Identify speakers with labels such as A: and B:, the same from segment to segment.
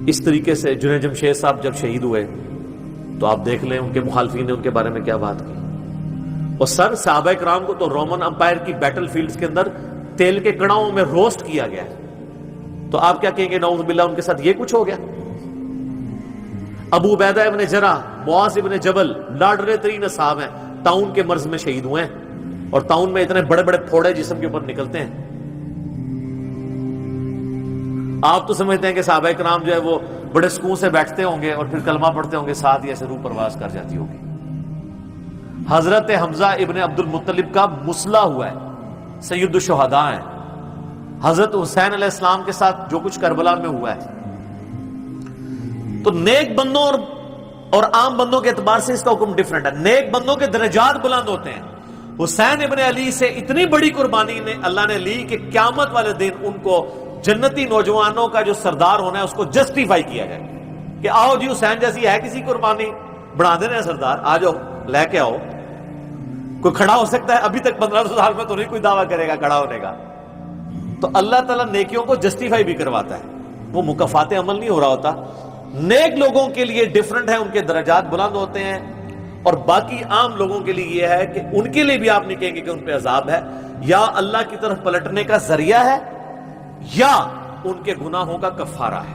A: اس طریقے سے جنید جمشید صاحب جب شہید ہوئے تو آپ دیکھ لیں ان کے مخالفین نے ان کے بارے میں کیا بات کی. اور سر صحابہ کرام کو تو رومن امپائر کی بیٹل فیلڈز کے اندر تیل کے کڑاؤں میں روسٹ کیا گیا ہے. تو آپ کیا کہیں گے نعوذ باللہ ان کے ساتھ یہ کچھ ہو گیا؟ ابو عبیدہ ابن جرح، معاذ ابن جبل لاڈلے ترین اصحاب ہیں، طاعون کے مرض میں شہید ہوئے ہیں. اور طاعون میں اتنے بڑے بڑے پھوڑے جسم کے اوپر نکلتے ہیں. آپ تو سمجھتے ہیں کہ صحابہ کرام جو ہے وہ بڑے سکون سے بیٹھتے ہوں گے اور پھر کلمہ پڑھتے ہوں گے، ساتھ ہی ایسے روح پرواز کر جاتی ہوگی. حضرت حمزہ ابن عبد المطلب کا مسلح ہوا ہے، سید الشہداء ہیں. حضرت حسین علیہ السلام کے ساتھ جو کچھ کربلا میں ہوا ہے. تو نیک بندوں اور عام بندوں کے اعتبار سے اس کا حکم ڈیفرنٹ ہے. نیک بندوں کے درجات بلند ہوتے ہیں. حسین ابن علی سے اتنی بڑی قربانی نے اللہ نے لی کہ قیامت والے دن ان کو جنتی نوجوانوں کا جو سردار ہونا ہے اس کو جسٹیفائی کیا جائے کہ آؤ جی حسین جیسی ہے کسی قربانی، بنا دینا ہے سردار، آ جاؤ لے کے آؤ. کوئی کھڑا ہو سکتا ہے؟ ابھی تک 1500 سال میں تو نہیں کوئی دعویٰ کرے گا کھڑا ہونے کا. تو اللہ تعالیٰ نیکیوں کو جسٹیفائی بھی کرواتا ہے، وہ مکافات عمل نہیں ہو رہا ہوتا. نیک لوگوں کے لیے ڈیفرنٹ ہے، ان کے درجات بلند ہوتے ہیں. اور باقی عام لوگوں کے لیے یہ ہے کہ ان کے لیے بھی آپ نہیں کہیں گے کہ ان پہ عذاب ہے، یا اللہ کی طرف پلٹنے کا ذریعہ ہے یا ان کے گناہوں کا کفارہ ہے.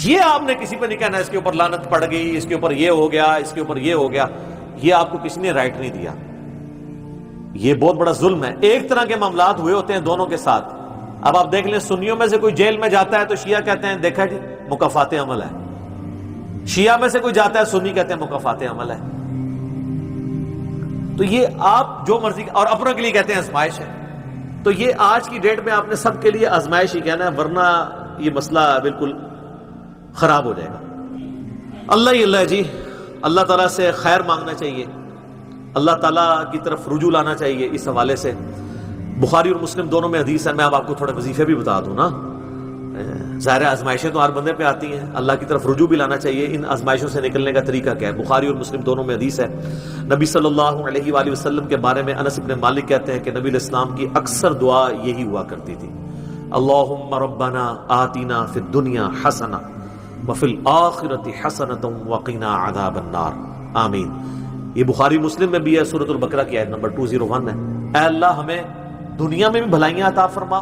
A: یہ آپ نے کسی پہ نہیں کہنا اس کے اوپر لعنت پڑ گئی، اس کے اوپر یہ ہو گیا، اس کے اوپر یہ ہو گیا. یہ آپ کو کسی نے رائٹ نہیں دیا. یہ بہت بڑا ظلم ہے. ایک طرح کے معاملات ہوئے ہوتے ہیں دونوں کے ساتھ. اب آپ دیکھ لیں سنیوں میں سے کوئی جیل میں جاتا ہے تو شیعہ کہتے ہیں دیکھا جی مکافات عمل ہے. شیعہ میں سے کوئی جاتا ہے سنی کہتے ہیں مکافات عمل ہے. تو یہ آپ جو مرضی، اور اپنوں کے لیے کہتے ہیں آزمائش ہے. تو یہ آج کی ڈیٹ میں آپ نے سب کے لیے آزمائش ہی کہنا ہے، ورنہ یہ مسئلہ بالکل خراب ہو جائے گا. اللہ ہی اللہ جی. اللہ تعالیٰ سے خیر مانگنا چاہیے، اللہ تعالیٰ کی طرف رجوع لانا چاہیے. اس حوالے سے بخاری اور مسلم دونوں میں حدیث ہے. میں اب آپ کو تھوڑے وظیفے بھی بتا دوں نا. ظاہر آزمائشیں تو ہر بندے پہ آتی ہیں، اللہ کی طرف رجوع بھی لانا چاہیے. ان آزمائشوں سے نکلنے کا طریقہ کیا ہے؟ بخاری اور مسلم دونوں میں حدیث ہے. نبی صلی اللہ علیہ وآلہ وسلم کے بارے میں انس بن مالک کہتے ہیں کہ نبی علیہ السلام کی اکثر دعا یہی ہوا کرتی تھی، اللہم ربنا آتنا فی الدنیا حسنہ وفی الآخرۃ حسنۃ وقنا عذاب النار آمین. یہ بخاری مسلم میں بھی ہے، سورۃ البقرہ کی آیت نمبر 201 ہے. اے اللہ ہمیں دنیا میں بھی بھلائیاں عطا فرما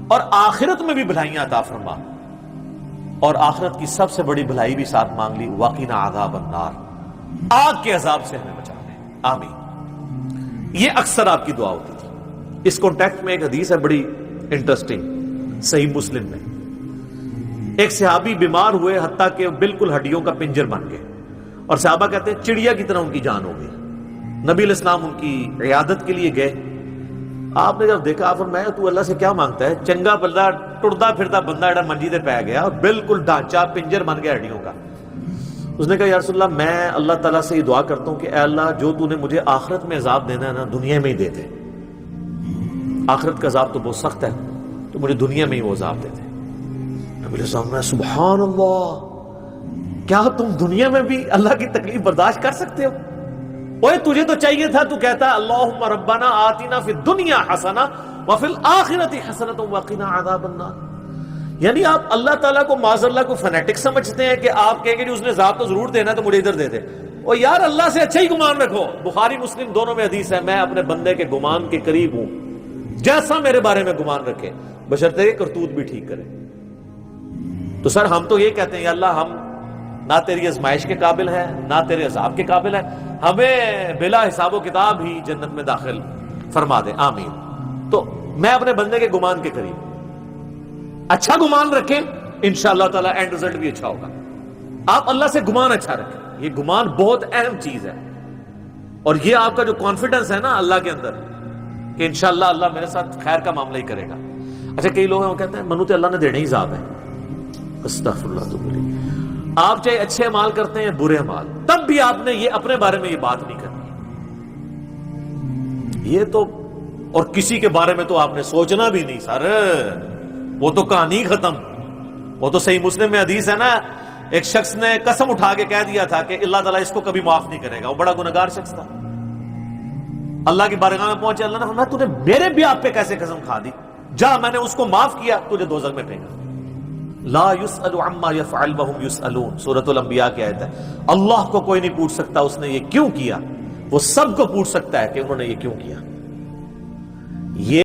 A: اور آخرت میں بھی بھلائیاں عطا فرما، اور آخرت کی سب سے بڑی بھلائی بھی ساتھ مانگ لی، وقنا عذاب النار، آگ کے عذاب سے ہمیں بچا لے آمین. یہ اکثر آپ کی دعا ہوتی تھی. اس کانٹیکٹ میں ایک حدیث ہے بڑی انٹرسٹنگ، صحیح مسلم میں. ایک صحابی بیمار ہوئے حتیٰ کہ بالکل ہڈیوں کا پنجر بن گئے، اور صحابہ کہتے ہیں چڑیا کی طرح ان کی جان ہو گئی. نبی علیہ السلام ان کی عیادت کے لیے گئے. آپ نے جب دیکھا آپ فرمایا تو اللہ سے کیا مانگتا ہے؟ چنگا بندہ ٹردا پھرتا بندہ ایڈا منجی دے پہ گیا، بالکل ڈھانچہ پنجر بن گیا ہڈیوں کا. اس نے کہا یا رسول اللہ میں اللہ تعالیٰ سے یہ دعا کرتا ہوں کہ اے اللہ جو تو نے مجھے آخرت میں عذاب دینا ہے نا دنیا میں ہی دے دے. آخرت کا عذاب تو بہت سخت ہے، تو مجھے دنیا میں ہی وہ عذاب دے دے. نبی علیہ السلام نے سبحان اللہ، کیا تم دنیا میں بھی اللہ کی تکلیف برداشت کر سکتے ہو؟ اوے تجھے تو چاہیے تھا تو کہتا اللہم ربنا آتنا فی الدنیا حسنہ وفی الآخرۃ حسنۃ وقنا عذاب النار. یعنی آپ اللہ تعالیٰ کو معاذ اللہ کو فنیٹک سمجھتے ہیں کہ آپ کہیں گے اس نے عذاب تو ضرور دینا تو مجھے ادھر دے دے. اور یار اللہ سے اچھا ہی گمان رکھو. بخاری مسلم دونوں میں حدیث ہے، میں اپنے بندے کے گمان کے قریب ہوں جیسا میرے بارے میں گمان رکھے، بشرطے کہ کرتوت بھی ٹھیک کرے. تو سر ہم تو یہ کہتے ہیں یا اللہ ہم نہ تیری آزمائش کے قابل ہیں نہ تیرے عذاب کے قابل ہیں، ہمیں بلا حساب و کتاب ہی جنت میں داخل فرما دے آمین. تو میں اپنے بندے کے گمان کے قریب اچھا گمان رکھیں، انشاءاللہ تعالی اینڈ رزلٹ بھی اچھا ہوگا. آپ اللہ سے گمان اچھا رکھیں، یہ گمان بہت اہم چیز ہے. اور یہ آپ کا جو کانفیڈنس ہے نا اللہ کے اندر کہ انشاءاللہ اللہ میرے ساتھ خیر کا معاملہ ہی کرے گا. اچھا کئی لوگ ہیں وہ کہتے ہیں منو تے اللہ نے دینے ہی عذاب ہے. استغفر اللہ تو بولی، آپ چاہے اچھے اعمال کرتے ہیں برے اعمال، تب بھی آپ نے یہ اپنے بارے میں یہ بات نہیں کرنی. یہ تو اور کسی کے بارے میں تو آپ نے سوچنا بھی نہیں سر، وہ تو کہانی ختم. وہ تو صحیح مسلم میں حدیث ہے نا، ایک شخص نے قسم اٹھا کے کہہ دیا تھا کہ اللہ تعالیٰ اس کو کبھی معاف نہیں کرے گا. وہ بڑا گنہگار شخص تھا. اللہ کی بارگاہ میں پہنچے، اللہ نے فرمایا تو نے میرے بھی آپ پہ کیسے قسم کھا دی؟ جا میں نے اس کو معاف کیا، تجھے دوزخ میں پھینکا. لا یسأل عما یفعل وهم یسألون، سورۃ الانبیاء کی آیت ہے۔ اللہ کو کوئی نہیں پوچھ سکتا اس نے یہ کیوں کیا، وہ سب کو پوچھ سکتا ہے کہ انہوں نے یہ کیوں کیا۔ یہ